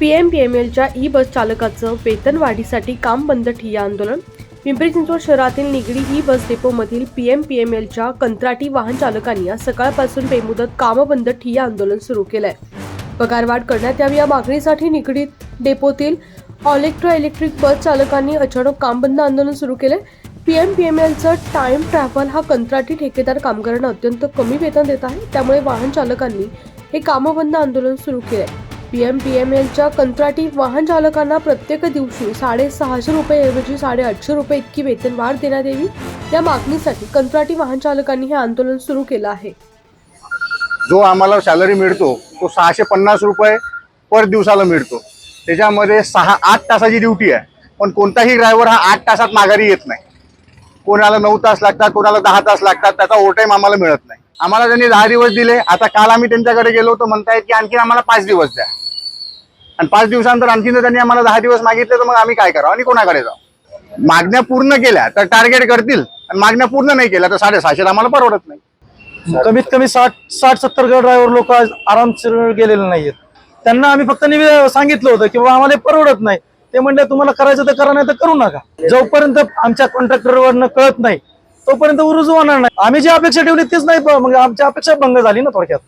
पीएमपीएमएलच्या E बस चालकाचं वेतन वाढीसाठी काम बंद ठिय्या आंदोलन. पिंपरी चिंचवड शहरातील निगडी ई बस डेपोमधील पीएमपीएमएलच्या कंत्राटी वाहन चालकांनी आज सकाळपासून बेमुदत काम बंद ठिय्या आंदोलन सुरू केलंय. पगारवाढ करण्यात यावी या मागणीसाठी निगडीत डेपोतील इलेक्ट्रिक बस चालकांनी अचानक काम बंद आंदोलन सुरू केले. पीएमपीएमएलचं टाइम ट्रॅव्हल हा कंत्राटी ठेकेदार कामगारांना अत्यंत कमी वेतन देत आहे. त्यामुळे वाहन चालकांनी हे कामबंद आंदोलन सुरू केले. पीएमपीएमएलच्या कंत्राटी वाहन चालकांना प्रत्येक दिवशी 650 रुपये ऐवजी 850 रुपये इतकी वेतन वाढ देण्यात यावी या मागणीसाठी कंत्राटी वाहन चालकांनी हे आंदोलन सुरू केलं आहे. जो आम्हाला सॅलरी मिळतो तो 650 रुपये पर दिवसाला मिळतो. त्याच्यामध्ये 6-8 तासाची ड्युटी आहे, पण कोणताही ड्रायव्हर हा 8 तासात माघारी येत नाही. कोणाला 9 तास लागतात, कोणाला 10 तास लागतात. त्याचा ओव्हरटाईम आम्हाला मिळत नाही. आम्हाला त्यांनी 10 दिवस दिले. आता काल आम्ही त्यांच्याकडे गेलो तर म्हणतायत की आणखी आम्हाला 5 दिवस द्या, आणि 5 दिवसानंतर आणखी जर त्यांनी आम्हाला 10 दिवस मागितले तर मग आम्ही काय करावं आणि कोणाकडे जाऊ? मागण्या पूर्ण केल्या तर टार्गेट करतील, आणि मागण्या पूर्ण नाही केल्या तर 650 आम्हाला परवडत नाही. कमीत कमी 60-70 ड्रायव्हर लोक आरामशीर गेलेले नाहीयेत. त्यांना आम्ही फक्त सांगितलं होतं की बाबा आम्हाला परवडत नाही. ते म्हणले तुम्हाला करायचं तर करा, नाही तर करू नका. जोपर्यंत आमच्या कॉन्ट्रॅक्टरवरनं कळत नाही तोपर्यंत रुजू होणार नाही. आम्ही जी अपेक्षा ठेवली तीच नाही, मग आमची अपेक्षा भंग झाली ना थोडक्यात.